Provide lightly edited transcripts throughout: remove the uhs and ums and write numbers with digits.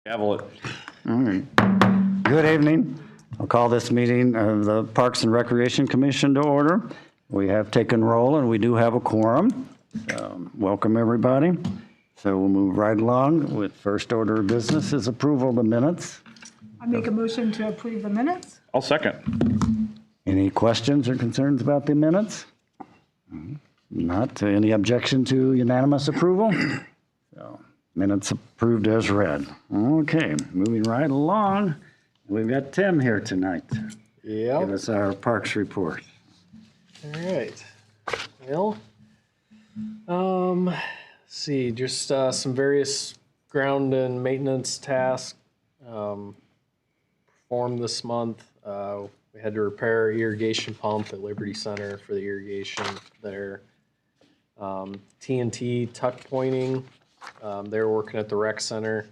Gavel it. All right. Good evening. I'll call this meeting of the Parks and Recreation Commission to order. We have taken roll and we do have a quorum. Welcome, everybody. So we'll move right along with first order of business is approval of the minutes. I make a motion to approve the minutes. I'll second. Any questions or concerns about the minutes? Not. Any objection to unanimous approval? So, minutes approved as read. Okay, moving right along. We've got Tim here tonight. Yep. Give us our parks report. All right. Well, let's see, just some various ground and maintenance tasks performed this month. We had to repair our irrigation pump at Liberty Center for the irrigation there. TNT tuck pointing. They were working at the rec center.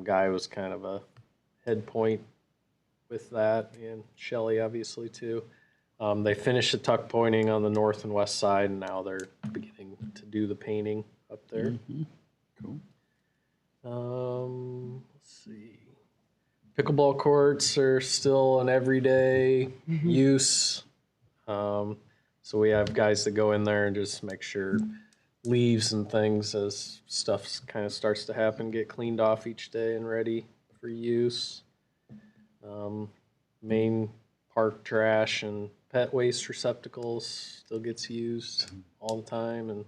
Guy was kind of a head point with that, and Shelly obviously too. They finished the tuck pointing on the north and west side, and now they're beginning to do the painting up there. Cool. Let's see. Pickleball courts are still an everyday use. So we have guys that go in there and just make sure leaves and things as stuff kind of starts to happen get cleaned off each day and ready for use. Main park trash and pet waste receptacles still gets used all the time and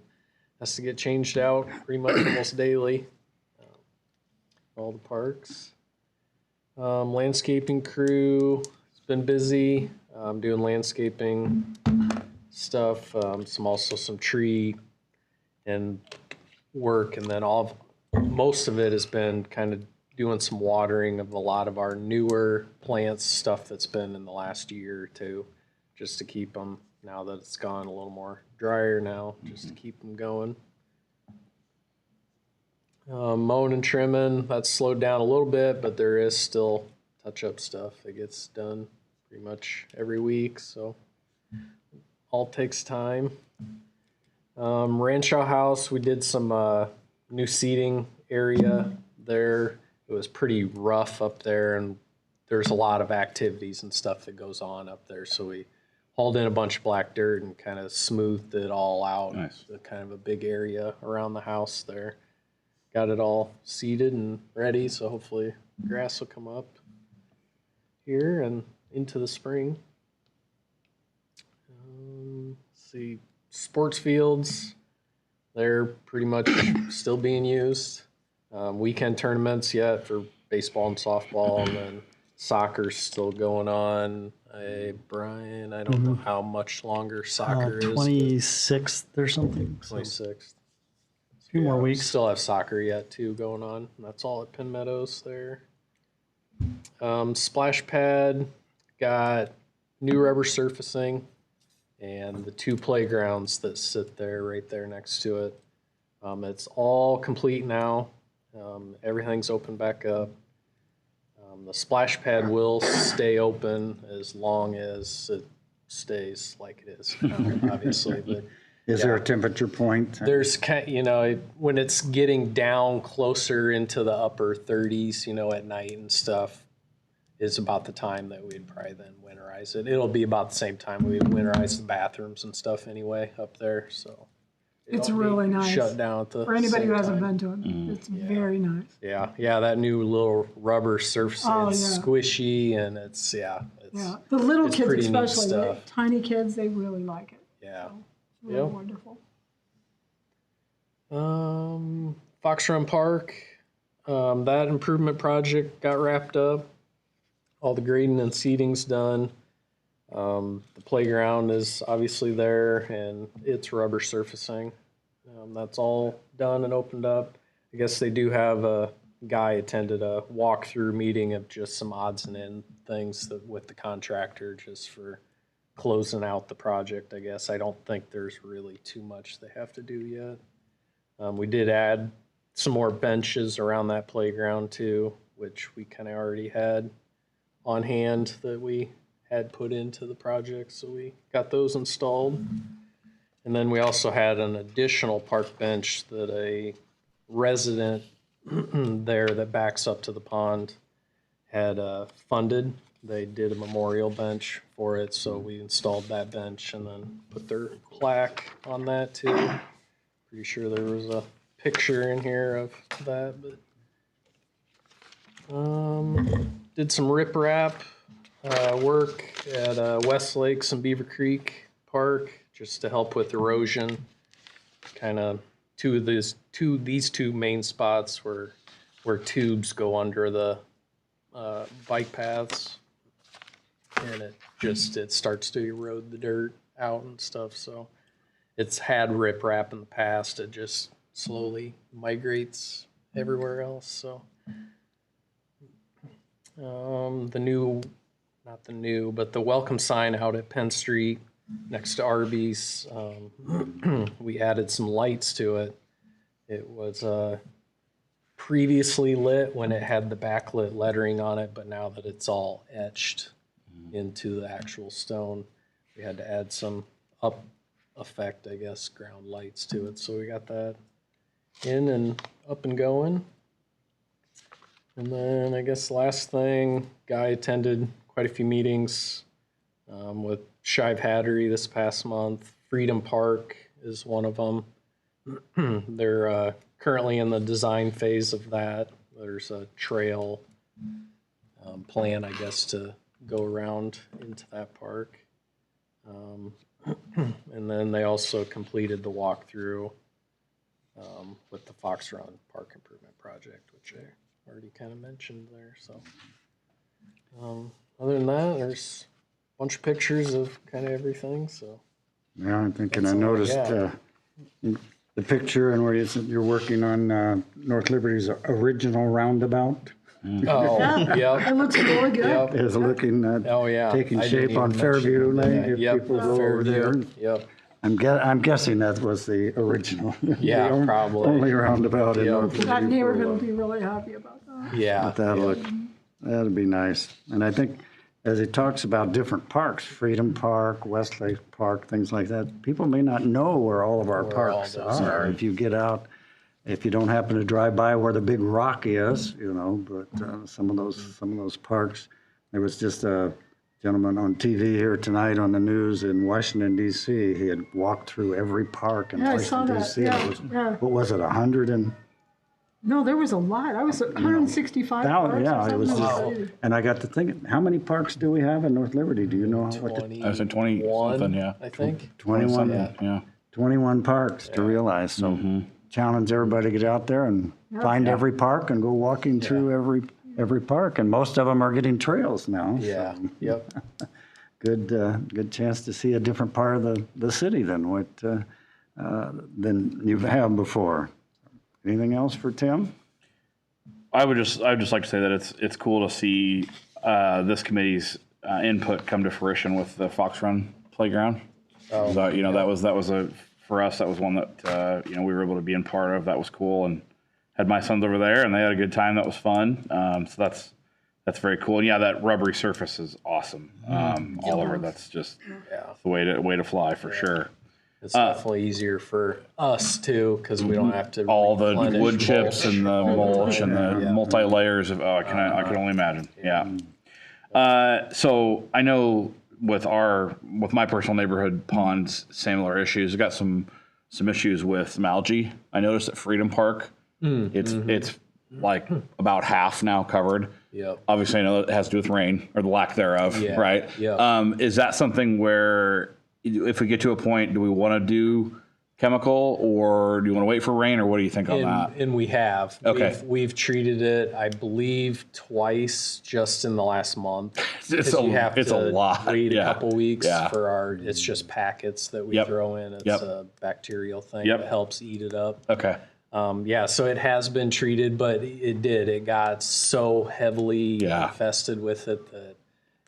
has to get changed out pretty much almost daily. All the parks. Landscaping crew has been busy doing landscaping stuff. Some tree and work, and then most of it has been kind of doing some watering of a lot of our newer plants, stuff that's been in the last year or two, just to keep them, now that it's gone a little more drier now, just to keep them going. Mowing and trimming, that's slowed down a little bit, but there is still touch-up stuff that gets done pretty much every week, so all takes time. Rancho House, we did some new seating area there. It was pretty rough up there, and there's a lot of activities and stuff that goes on up there, so we hauled in a bunch of black dirt and kind of smoothed it all out. Nice. Kind of a big area around the house there. Got it all seeded and ready, so hopefully grass will come up here and into the spring. Let's see, sports fields, they're pretty much still being used. Weekend tournaments yet for baseball and softball, and then soccer's still going on. Brian, I don't know how much longer soccer is. 26th or something. So 26th. a few more weeks. Still have soccer yet too going on. And that's all at Penn Meadows there. Splash pad got new rubber surfacing and the two playgrounds that sit there right there next to it. It's all complete now. Everything's open back up. The splash pad will stay open as long as it stays like it is, obviously. But Is there a temperature point? there's when it's getting down closer into the upper 30s, at night and stuff, is about the time that we'd probably then winterize it. It'll be about the same time we winterize the bathrooms and stuff anyway up there. So It's it'll be really nice. Shut down at the For anybody who same hasn't time. been to it, it's very nice. Yeah, that new little rubber surface, Oh, it's yeah. squishy and it's Yeah, the little it's kids pretty neat especially, the stuff. tiny kids, they really like it. yeah. It's really Yep. wonderful. Fox Run Park, that improvement project got wrapped up. All the grading and seeding's done. The playground is obviously there and it's rubber surfacing. That's all done and opened up. I guess they do have a guy attended a walkthrough meeting of just some odds and end things with the contractor just for closing out the project, I guess. I don't think there's really too much they have to do yet. We did add some more benches around that playground too, which we kind of already had on hand that we had put into the project, so we got those installed. And then we also had an additional park bench that a resident there that backs up to the pond had funded. They did a memorial bench for it, so we installed that bench and then put their plaque on that too. Pretty sure there was a picture in here of that, but did some riprap work at West Lakes and Beaver Creek Park just to help with erosion. Kind of these two main spots where tubes go under the bike paths, and it starts to erode the dirt out and stuff. So it's had riprap in the past. It just slowly migrates everywhere else. So the welcome sign out at Penn Street next to Arby's, we added some lights to it. It was previously lit when it had the backlit lettering on it, but now that it's all etched into the actual stone, we had to add some up ground lights to it. So we got that in and up and going. And then I guess last thing, Guy attended quite a few meetings with Shive Hattery this past month. Freedom Park is one of them. They're currently in the design phase of that. There's a trail plan, I guess, to go around into that park. And then they also completed the walkthrough with the Fox Run Park Improvement Project, which I already kind of mentioned there. So other than that, there's a bunch of pictures of kind of everything. So Yeah, I'm thinking, I all I noticed got. the picture and where you're working on North Liberty's original roundabout. Oh, yeah. It looks really good. Yep. Is looking, Oh, yeah. taking I didn't shape even on mention Fairview Lane. that. If Yep. people go over there. Yep. I'm guessing that was the original. Yeah, the probably. Only roundabout in Yep. North Liberty. That for a neighborhood will while. be really happy about that. Yeah. That'd be nice. And I think as he talks about different parks, Freedom Park, Westlake Park, things like that, people may not know where all of our Where all parks those are. are. If you get out, if you don't happen to drive by where the big rock is, but some of those parks, there was just a gentleman on TV here tonight on the news in Washington D.C. He had walked through every park in Yeah, I saw Washington that. D.C. Yeah, It was, yeah. what was it, 100 and No, there was a lot. I was at 165 parks or yeah, it was something. just, Crazy. and I got to thinking, how many parks do we have in North Liberty? Do you know what? 20, I was at 20 something, yeah. I think. 21, Yeah. 21 parks to realize. So challenge everybody to get out there and find every park and go walking through every park. And most of them are getting trails now. Yeah. So Yep. good chance to see a different part of the city than what than you've had before. Anything else for Tim? I would just like to say that it's cool to see this committee's input come to fruition with the Fox Run playground. So, that was for us, that was one that we were able to be in part of. That was cool, and had my sons over there, and they had a good time. That was fun. So that's very cool. And yeah, that rubbery surface is awesome. All over. That's just the way to fly for sure. It's definitely easier for us too, because we don't have to All the replenish wood chips mulch and the all the mulch time. and the Yeah. multi layers of I can only imagine. Yeah. So I know with my personal neighborhood ponds, similar issues. We've got some issues with some algae. I noticed at Freedom Park, it's like about half now covered. Yep. Obviously, I know it has to do with rain or the lack thereof, Yeah. right? Yep. Is that something where if we get to a point, do we want to do chemical, or do you want to wait for rain, or what do you think on that? And we have. Okay. We've treated it, I believe, twice just in the last month. It's 'Cause you have a to lot. wait Yeah. a couple weeks Yeah. for it's just packets that we Yep. throw in. It's Yep. a bacterial thing Yep. that helps eat it up. Okay. So it has been treated, but it got so heavily Yeah. infested with it that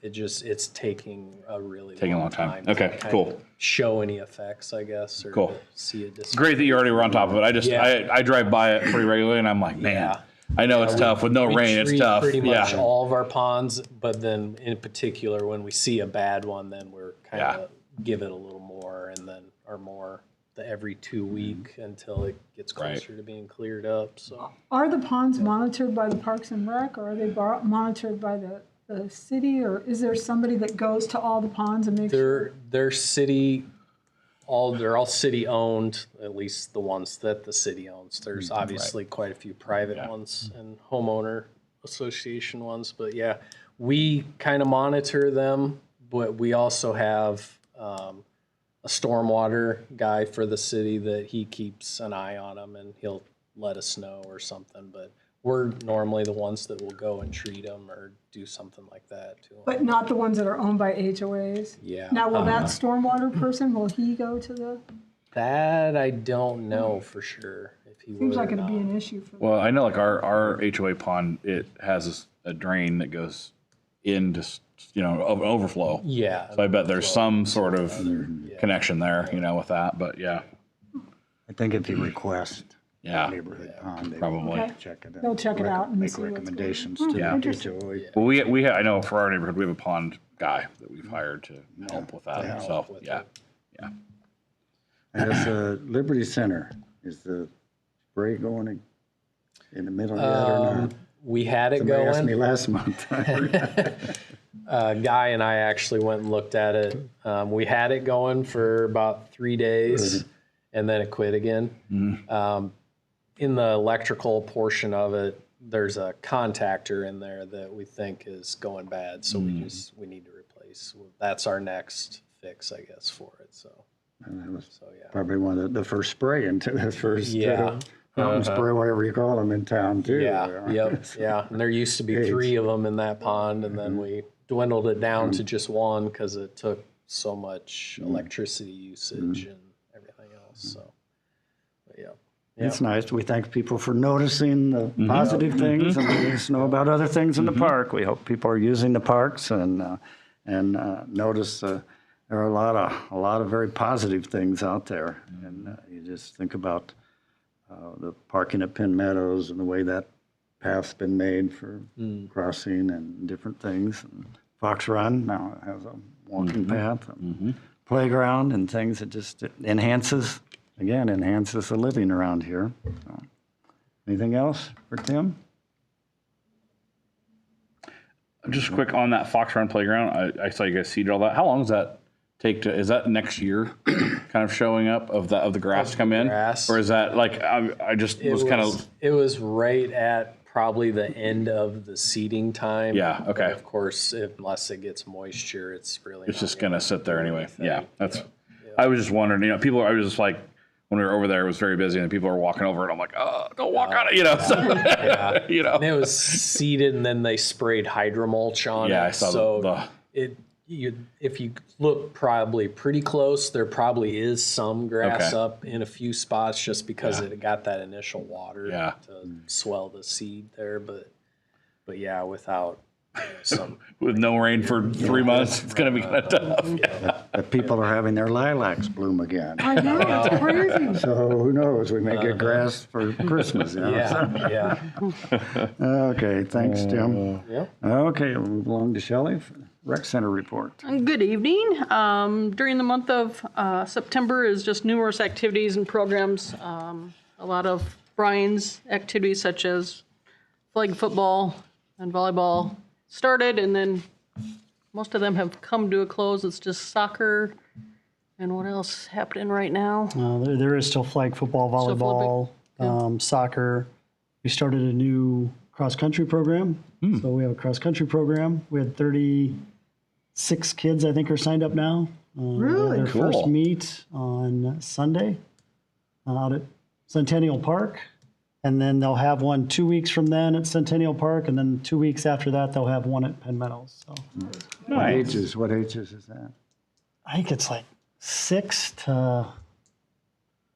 it's taking a really Taking a long time. to Okay, kind cool. of show any effects, I guess, or Cool. to see it disappear. Great that you already were on top of it. Yeah. I drive by it pretty regularly, and I'm like, man, Yeah. I know it's tough with no We rain. It's treat tough. pretty much Yeah. all of our ponds, but then in particular, when we see a bad one, then we're kind of give it a little more, and then are more the every 2 week until it gets closer to being cleared up. So Are the ponds monitored by the Parks and Rec, or are they monitored by the city, or is there somebody that goes to all the ponds and makes sure? they're all city owned, at least the ones that the city owns. There's obviously quite a few private ones and homeowner association ones, but yeah, we kind of monitor them, but we also have a stormwater guy for the city that he keeps an eye on them, and he'll let us know or something. But we're normally the ones that will go and treat them or do something like that to them. But not the ones that are owned by HOAs? Yeah. Now, will that stormwater person, will he go to the, That I don't know for sure if he seems would like or it'd be not. an issue for them. Well, I know like our HOA pond, it has a drain that goes into, overflow. Yeah. So I bet there's some sort of connection there, with that, but yeah, I think if you request yeah. neighborhood pond, they Probably. will Okay. check it out. They'll check it out and Make see what's going on. recommendations to Yeah. the HOA. Well, I know for our neighborhood, we have a pond guy that we've hired to help with that, so, yeah. And as a Liberty Center, is the spray going in the middle yet or not? We had it Somebody asked me going. last month. Guy and I actually went and looked at it. We had it going for about 3 days, and then it quit again. In the electrical portion of it, there's a contactor in there that we think is going bad, so we need to replace. That's our next fix, I guess, for it. So That was yeah. probably one of the first spray into the first Yeah. fountain spray, whatever you call them in town too. Yeah, yep, yeah. And there used to be 3 of them in that pond, and then we dwindled it down to just one because it took so much electricity usage and everything else. So, but yeah. It's nice. We thank people for noticing the positive things and letting us know about other things in the park. We hope people are using the parks and notice there are a lot of very positive things out there. And you just think about the parking at Penn Meadows and the way that path's been made for crossing and different things. And Fox Run now has a walking path, playground, and things that just enhances the living around here. So, anything else for Tim? Just quick on that Fox Run playground, I saw you guys seeded all that. How long does that take to, is that next year kind of showing up of the grass to come in? grass. Or is that like, I just was kind of, It was right at probably the end of the seeding time. Yeah, okay. But of course, unless it gets moisture, it's really it's not just going to sit there anyway. anything. Yeah, I was just wondering, I was just like, when we were over there, it was very busy and people were walking over it. I'm like, oh, don't walk on it, so, And it was seeded, and then they sprayed hydromulch on it. Yeah, I saw so if you look probably pretty close, there probably is some grass Okay. up in a few spots just because it got that initial water Yeah. to swell the seed there. But yeah, without some with no rain for 3 months, it's going to be kind of tough. Yeah. That people are having their lilacs bloom again. I know, it's crazy. So who knows? We may get grass for Christmas. yeah. Okay, thanks, Tim. Yeah. Okay, we'll move along to Shelley. Rec Center report. Good evening. During the month of September is just numerous activities and programs. A lot of Brian's activities such as flag football and volleyball started, and then most of them have come to a close. It's just soccer and what else happening right now? There is still flag football, volleyball, soccer. We started a new cross-country program. So we have a cross-country program. We had 36 kids, I think, are signed up now. Really? Their Cool. first meet on Sunday out at Centennial Park. And then they'll have one 2 weeks from then at Centennial Park. And then 2 weeks after that, they'll have one at Penn Meadows. So What ages is that? I think it's like 6 to, I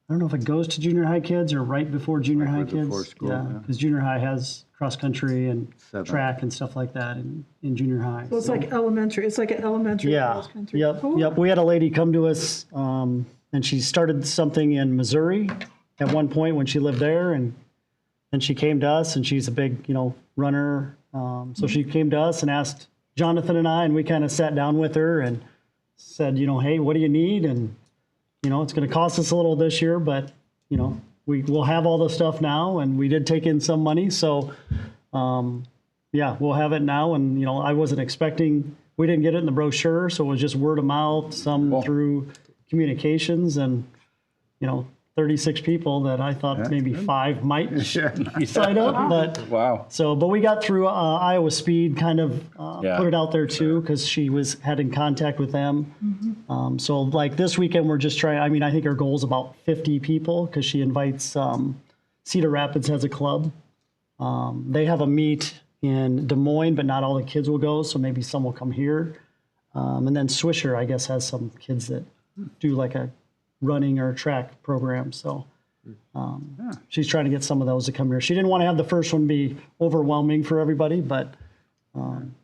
don't know if it goes to junior high kids or right before junior high kids. before school, Yeah, yeah. because junior high has cross country and 7. track and stuff like that in junior high. So it's like elementary, it's like an elementary Yeah, cross country. yep, Cool. yep. We had a lady come to us, and she started something in Missouri at one point when she lived there, and then she came to us, and she's a big, runner. So she came to us and asked Jonathan and I, and we kind of sat down with her and said, hey, what do you need? And it's going to cost us a little this year, but, we'll have all the stuff now, and we did take in some money. So, yeah, we'll have it now. And, I wasn't expecting, we didn't get it in the brochure, so it was just word of mouth, some through communications, and, 36 people that I thought maybe 5 might sign up, but Wow. but we got through Iowa Speed, kind of put it out there too, because she had in contact with them. So like this weekend, we're just trying. I mean, I think our goal is about 50 people, because she invites Cedar Rapids has a club. They have a meet in Des Moines, but not all the kids will go, so maybe some will come here. And then Swisher, I guess, has some kids that do like a running or track program. So she's trying to get some of those to come here. She didn't want to have the first one be overwhelming for everybody, but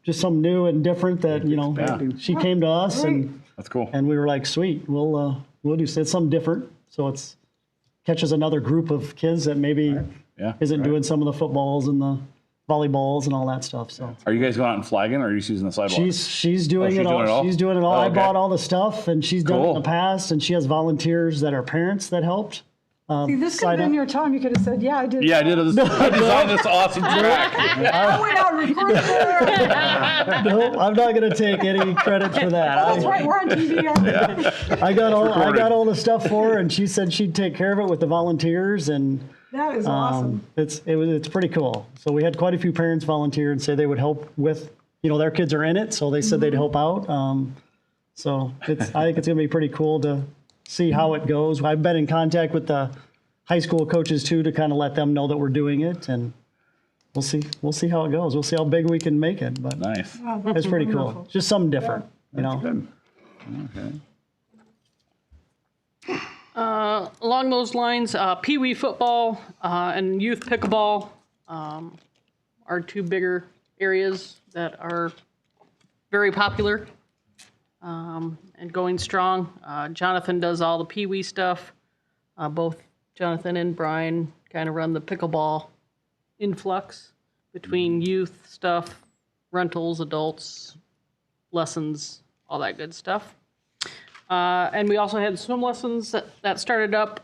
just something new and different that, she came to us and That's cool. we were like, sweet, we'll do it's something different. So it's catches another group of kids that maybe isn't doing some of the footballs and the volleyballs and all that stuff. So Are you guys going out and flagging, or are you just using the sidewalk? she's doing she's it all. doing it all? She's doing it all. Oh, I okay. bought all the stuff, and she's done it in Cool. the past, and she has volunteers that are parents that helped. See, this could sign have been up. your time. You could have said, yeah, I did. Yeah, I did. I designed this awesome track. I went out and recorded there. No, I'm not going to take any credit for that. That's right, we're on TV. aren't we? I got all the stuff for her, and she said she'd take care of it with the volunteers, and That is awesome. it's pretty cool. So we had quite a few parents volunteer and say they would help with, their kids are in it, so they said they'd help out. So I think it's going to be pretty cool to see how it goes. I've been in contact with the high school coaches too, to kind of let them know that we're doing it, and we'll see how it goes. We'll see how big we can make it, but Nice. Wow, that's it's pretty wonderful. cool. Just something different, Good. Okay. Along those lines, Pee Wee football and youth pickleball are two bigger areas that are very popular and going strong. Jonathan does all the Pee Wee stuff. Both Jonathan and Brian kind of run the pickleball influx between youth stuff, rentals, adults, lessons, all that good stuff. And we also had swim lessons that started up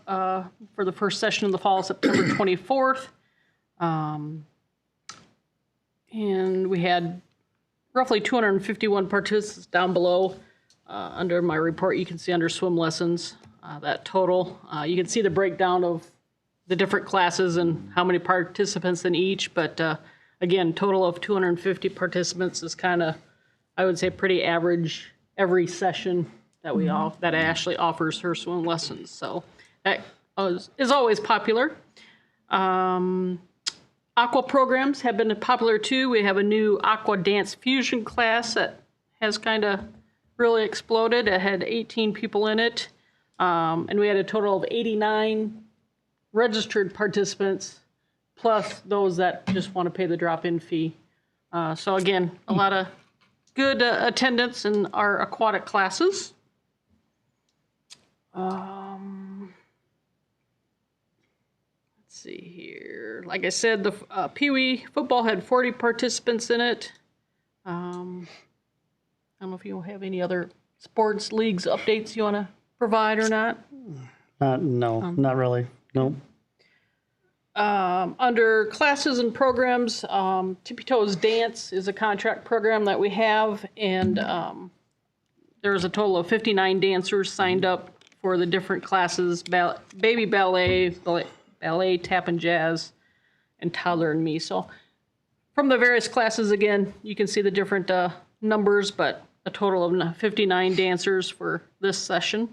for the first session of the fall, September 24th. And we had roughly 251 participants down below. Under my report, you can see under swim lessons that total. You can see the breakdown of the different classes and how many participants in each. But again, total of 250 participants is kind of, I would say, pretty average every session that that Ashley offers her swim lessons. So that is always popular. Aqua programs have been popular too. We have a new aqua dance fusion class that has kind of really exploded. It had 18 people in it. And we had a total of 89 registered participants, plus those that just want to pay the drop-in fee. So again, a lot of good attendance in our aquatic classes. Let's see here. Like I said, the Pee Wee football had 40 participants in it. I don't know if you have any other sports leagues updates you want to provide or not. No, not really. No. Under classes and programs, Tippy Toes Dance is a contract program that we have, and there's a total of 59 dancers signed up for the different classes: baby ballet, tap and jazz, and toddler and me. So from the various classes, again, you can see the different numbers, but a total of 59 dancers for this session.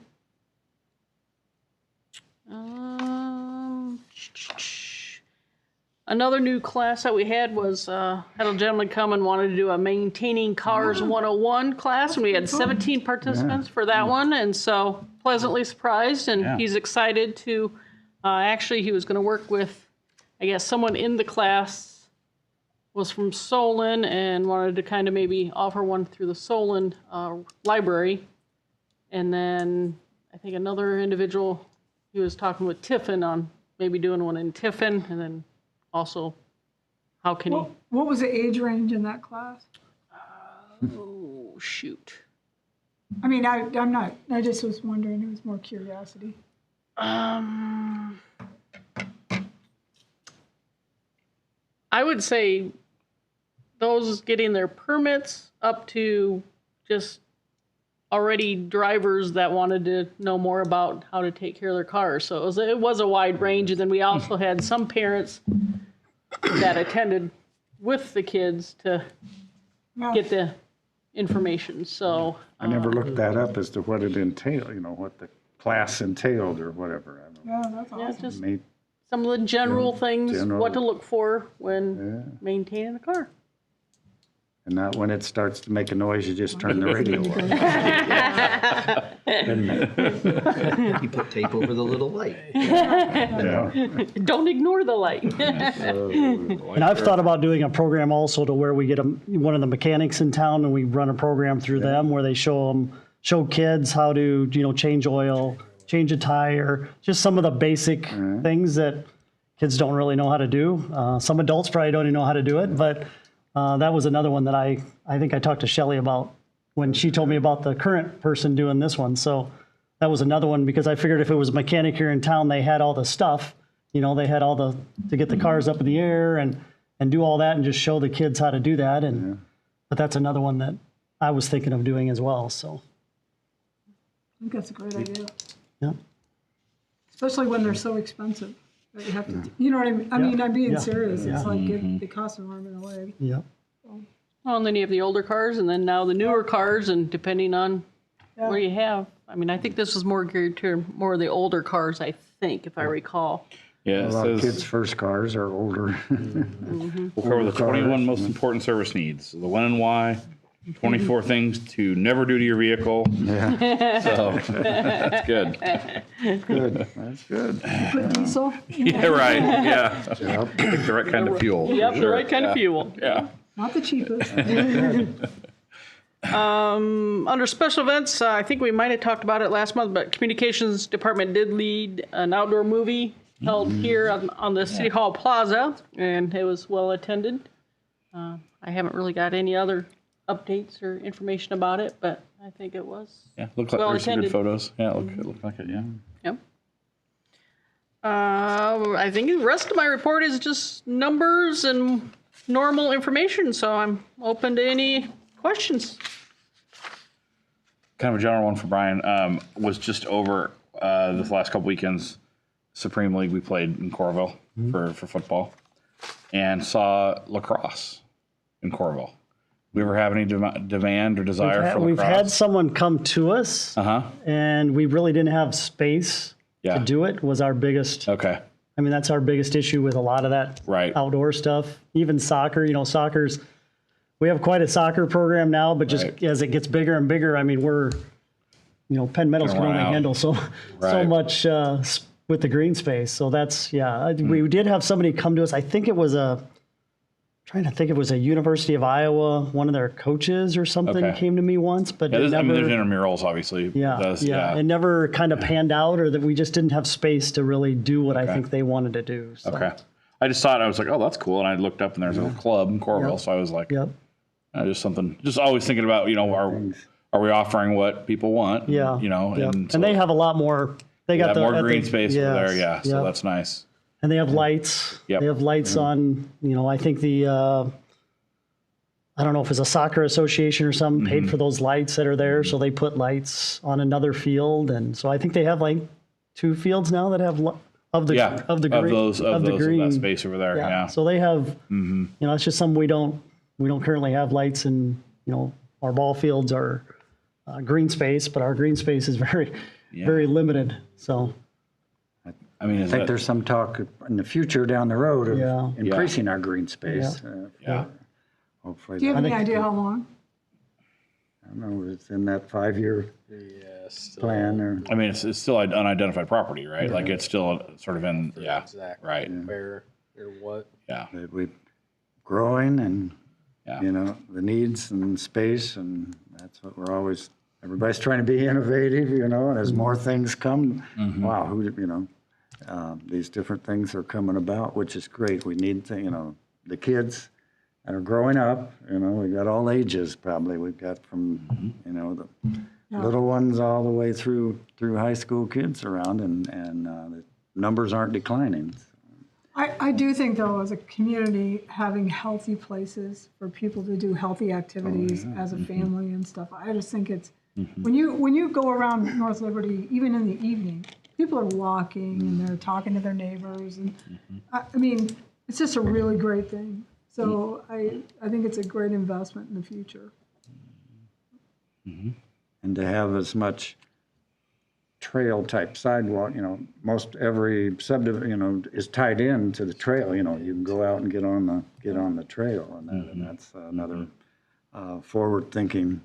Another new class that we had was, had a gentleman come and wanted to do a Maintaining Cars 101 class, and we had 17 participants for that one, and so pleasantly surprised, and he's excited to, actually he was going to work with, I guess, someone in the class was from Solon and wanted to kind of maybe offer one through the Solon library, and then I think another individual, he was talking with Tiffin on maybe doing one in Tiffin, and then also, how can he? What was the age range in that class? Oh, shoot. I mean, I'm not, I just was wondering, it was more curiosity. I would say those getting their permits up to just already drivers that wanted to know more about how to take care of their cars. So it was a wide range. And then we also had some parents that attended with the kids to Yeah. get the information. So I never looked that up as to what it entailed, what the class entailed or whatever. I don't know. Yeah, that's yeah, awesome. just May- some of the general things, general- what to look for when maintaining the car. And not when it starts to make a noise, you just turn the radio off. You put tape over the little light. Yeah. Don't ignore the light. And I've thought about doing a program also to where we get one of the mechanics in town and we run a program through them where they show kids how to, change oil, change a tire, just some of the basic things that kids don't really know how to do. Some adults probably don't even know how to do it, but that was another one that I think I talked to Shelley about when she told me about the current person doing this one. So that was another one because I figured if it was a mechanic here in town, they had all the stuff, they had all to get the cars up in the air and do all that and just show the kids how to do that. But that's another one that I was thinking of doing as well. So, I think that's a great idea, yeah. especially when they're so expensive. That you have to, you know what I mean? I mean, I'm being Yeah. serious. It's like it costs an arm and a leg. Yeah. Well, and then you have the older cars and then now the newer cars, and depending on what you have. I mean, I think this is more geared to more of the older cars, I think, if I recall. Yeah, A it lot of says kids' first cars are older. we'll cover the 21 most important service needs, the when and why, 24 things to never do to your vehicle. Yeah, So that's good. good. That's good. Put diesel. Yeah, right. Yeah. Pick the right kind of fuel. Yep, for the sure. right kind of fuel. Yeah. Not the cheapest. Under special events, I think we might have talked about it last month, but Communications Department did lead an outdoor movie held here on the City Hall Plaza, and it was well attended. I haven't really got any other updates or information about it, but I think it was. Yeah. Looks like Well there's some good attended. photos. Yeah, it looked like it. Yeah. Yep. I think the rest of my report is just numbers and normal information, so I'm open to any questions. Kind of a general one for Brian. Was just over this last couple weekends. Supreme League we played in Coralville for football, and saw lacrosse in Coralville. We ever have any demand or desire for We've lacrosse? had someone come to us and we really didn't have space Yeah. to do it was our biggest. Okay. I mean, that's our biggest issue with a lot of that Right. outdoor stuff. Even soccer, we have quite a soccer program now, but just Right. as it gets bigger and bigger, I mean, Penn Meadows can Gonna run only out. handle so Right. much with the green space. So that's, we did have somebody come to us. I think it was trying to think, it was a University of Iowa, one of their coaches or something Okay. came to me once, but Yeah, it there's never, intramurals, obviously. yeah, Yeah. it never kind of panned out, or that we just didn't have space to really do what I think they wanted to do. So. Okay. I just thought, I was like, oh, that's cool. And I looked up and there's a club in Coralville. Yep. So I was like, Yep. just always thinking about, are we offering what people want? Yeah. Yep. And, And they have a lot more. They got have the more I green think- space over there. yes, Yeah. So yep. that's nice. And they have lights. Yep. They have lights on. I think I don't know if it's a soccer association or something Mm-hmm. paid for those lights that are there, so they put lights on another field, and so I think they have like 2 fields now that have of the Yeah. of the green of the green that space over there. Yeah. So they have. It's just something we don't currently have lights in. Our ball fields are green space, but our green space is very limited. So I mean, I think there's some talk in the future down the road of Yeah. increasing our green space. yeah. Hopefully, Do you have any idea how long? I don't know, it's in that 5-year Yes. plan or. I mean, it's still an unidentified property, right? Like it's still sort of in, Exactly. right. Where or what? Yeah. That we're growing and, Yeah. the needs and space, and that's what we're always, everybody's trying to be innovative, and as more things come, wow, these different things are coming about, which is great. We need to, the kids that are growing up, we got all ages probably. We've got from, little ones all the way through high school kids around, and the numbers aren't declining. I do think, though, as a community, having healthy places for people to do healthy activities as a family and stuff, I just think it's, when you go around North Liberty, even in the evening, people are walking and they're talking to their neighbors. And I mean, it's just a really great thing. So I think it's a great investment in the future. And to have as much trail type sidewalk, most every subdivision, is tied in to the trail. You can go out and get on the trail, and that's another forward thinking.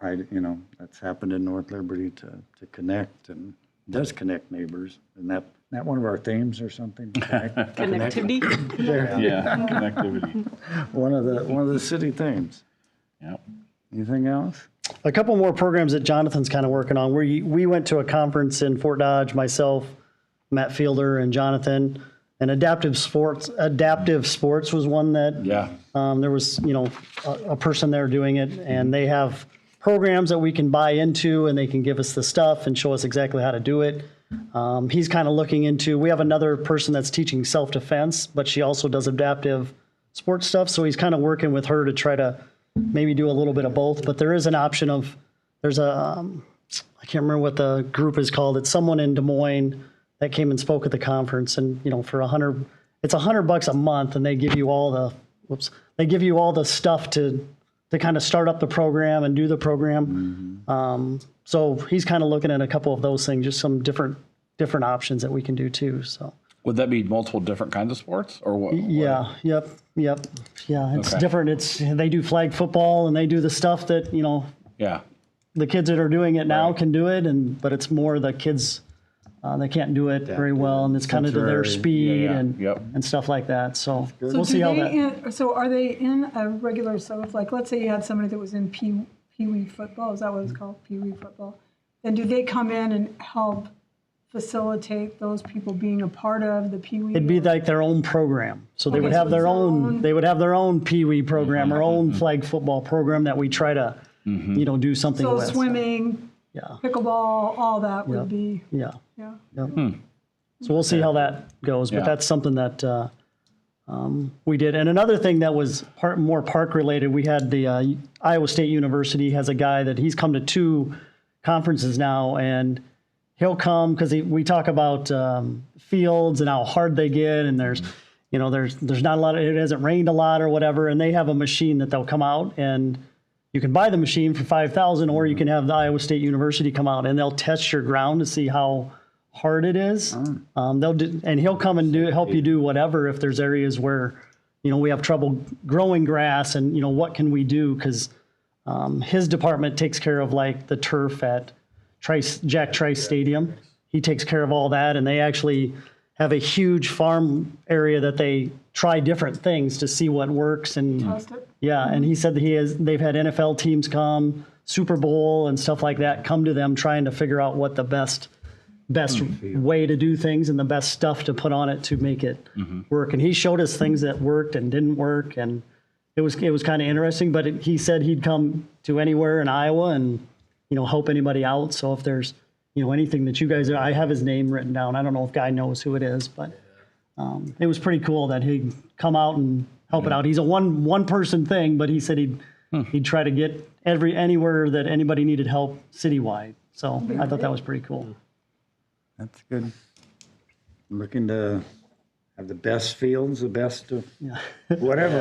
That's happened in North Liberty to connect and does connect neighbors. Isn't that one of our themes or something? Connectivity. Yeah, connectivity. One of the city themes. Yep. Anything else? A couple more programs that Jonathan's kind of working on. We went to a conference in Fort Dodge, myself, Matt Fielder, and Jonathan. And adaptive sports was one that there was a person there doing it, and they have programs that we can buy into, and they can give us the stuff and show us exactly how to do it. He's kind of looking into. We have another person that's teaching self-defense, but she also does adaptive sports stuff. So he's kind of working with her to try to maybe do a little bit of both, but there is an option of, there's a, I can't remember what the group is called. It's someone in Des Moines that came and spoke at the conference, and for it's $100 a month, and they give you all the stuff to kind of start up the program and do the program. So he's kind of looking at a couple of those things, just some different options that we can do too. So. Would that be multiple different kinds of sports, or what? Yeah. Yep. Yeah, it's Okay. different. They do flag football, and they do the stuff that Yeah. the kids that are doing it now can do it, but it's more the kids they can't do it very well, and it's kind of to their speed and stuff like that. So we'll see how that. So are they in a regular? So if let's say you had somebody that was in Pee Wee football, is that what it's called, Pee Wee football? Then do they come in and help facilitate those people being a part of the Pee Wee? It'd be like their own program. So they would have their own. They would have their own Pee Wee program, or own flag football program that we try to, do something So with. swimming, pickleball, all that would be. Yeah. Yeah. So we'll see how that goes, but that's something that we did. And another thing that was more park related, we had the Iowa State University has a guy that he's come to 2 conferences now, and he'll come because we talk about fields and how hard they get, and there's not a lot of, it hasn't rained a lot or whatever, and they have a machine that they'll come out, and you can buy the machine for $5,000, or you can have the Iowa State University come out and they'll test your ground to see how hard it is. And he'll come and help you do whatever if there's areas where we have trouble growing grass, and what can we do, because his department takes care of like the turf at Jack Trice Stadium. He takes care of all that, and they actually have a huge farm area that they try different things to see what works. And Test it. yeah, and he said that they've had NFL teams come, Super Bowl and stuff like that, come to them trying to figure out what the best way to do things and the best stuff to put on it to make it work. And he showed us things that worked and didn't work, and it was kind of interesting. But he said he'd come to anywhere in Iowa and help anybody out. So if there's anything that you guys, I have his name written down. I don't know if Guy knows who it is, but it was pretty cool that he'd come out and help it out. He's a one person thing, but he said he'd try to get anywhere that anybody needed help citywide. So I thought that was pretty cool. That's good. Looking to have the best fields, the best of whatever.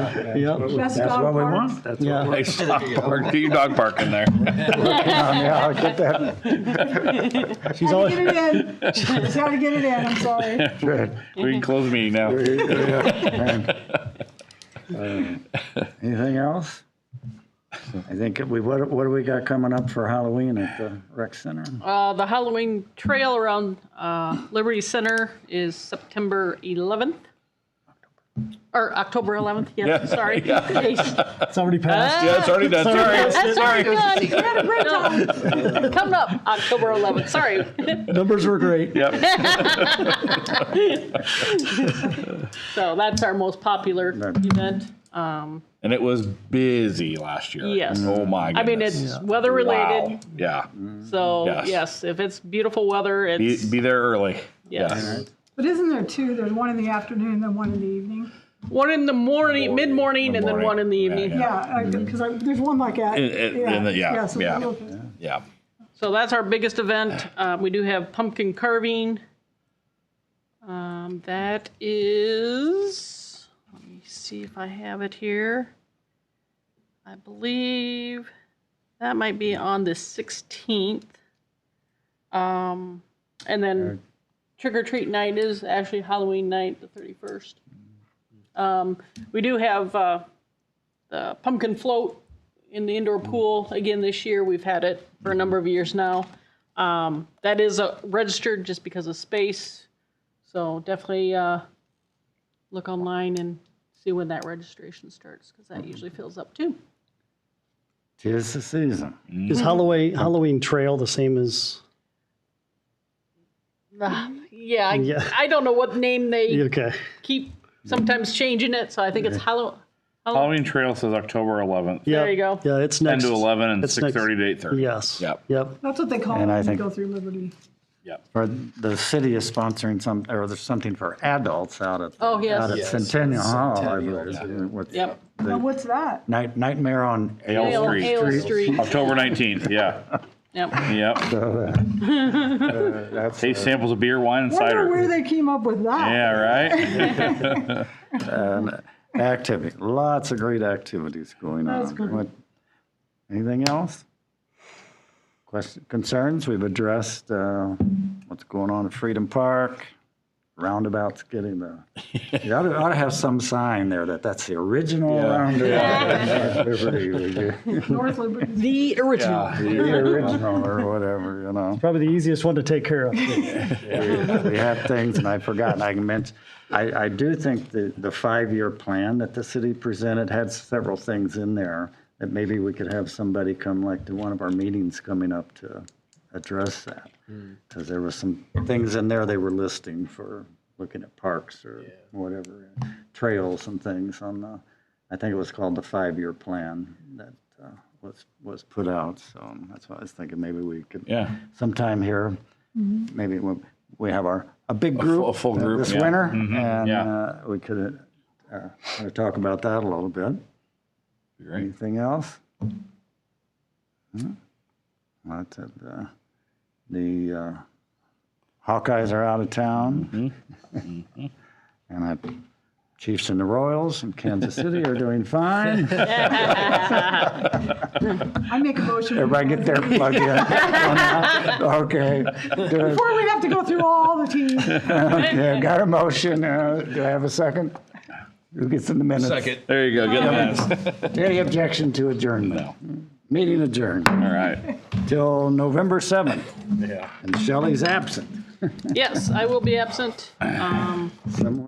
Best That's dog what we parks. want. That's Yeah. Nice dog park. Keep your dog park in there. Yeah, I'll get that. She's Had to always, get it in. Just had to get it in. I'm sorry. Good. We can close the meeting now. Anything else? I think what do we got coming up for Halloween at the rec center? The Halloween trail around Liberty Center is September 11th. Or October 11th, yes, Yeah, sorry. yeah. It's already passed. Yeah, it's already done. Sorry. That's already done. You had a great time. Coming up, October 11th, sorry. Numbers were great. Yep. So that's our most popular event. And it was busy last year. Yes. Oh my goodness. I mean, it's weather related, Wow. Yeah. so Yes. yes, if it's beautiful weather, it's, Be there early. yes. But isn't there two? There's one in the afternoon and then one in the evening. One in the morning, mid-morning, and then Mid-morning. one in the evening. Yeah, because there's one like that. So yeah. yeah. So that's our biggest event. We do have pumpkin carving. That is, let me see if I have it here. I believe that might be on the 16th. And then trick or treat night is actually Halloween night, the 31st. We do have the pumpkin float in the indoor pool again this year. We've had it for a number of years now. That is registered just because of space. So definitely look online and see when that registration starts, because that usually fills up too. 'Tis the season. Is Halloween Trail the same as? Yeah, Yeah. I don't know what name they Okay. keep sometimes changing it, so I think it's Halloween Trail says October 11th. Yeah. There you go. Yeah, it's 10 next. to 11 and it's 6:30 to 8:30. Yes. Yep. Yep. That's what they call And it I when you think- go through Liberty. Yep. Or the city is sponsoring there's something for adults out at Oh, yes. out at Yes. Centennial Hall, I Centennial, believe. With Yep. Now, what's that? Nightmare on Ale Street. Ale Street. October 19th. Yeah. Yep. Yep. That's Taste samples of beer, wine, and Wonder where cider. they came up with that. Yeah, right? activity. Lots of great activities going on. That's great. Anything else? Concerns? We've addressed what's going on at Freedom Park. Roundabouts getting the. You ought to have some sign there that's the original roundabout. Liberty. North Liberty. The original. The original or whatever, you know. Probably the easiest one to take care of. We have things, and I've forgotten, I can mention, I do think the 5-year plan that the city presented had several things in there that maybe we could have somebody come like to one of our meetings coming up to address that. Because there were some things in there they were listing for looking at parks or whatever, trails and things on the, I think it was called the 5-year plan that was put out. So that's what I was thinking, maybe we could Yeah. sometime here, maybe when we have a big group. a full group, This yeah. winter, Mhm, and yeah. we could talk about that a little bit. Great. Anything else? That's it. The Hawkeyes are out of town. And Chiefs and the Royals in Kansas City are doing fine. I make a motion. Everybody get their plug in. Okay. Good. Before we have to go through all the teams. Okay, got a motion. Do I have a second? Who gets in the minutes? Second. There you go. Get the Any objection to adjournment? No. Meeting adjourned All right. till November 7th. Yeah. And Shelley's absent. Yes, I will be absent. Somewhere.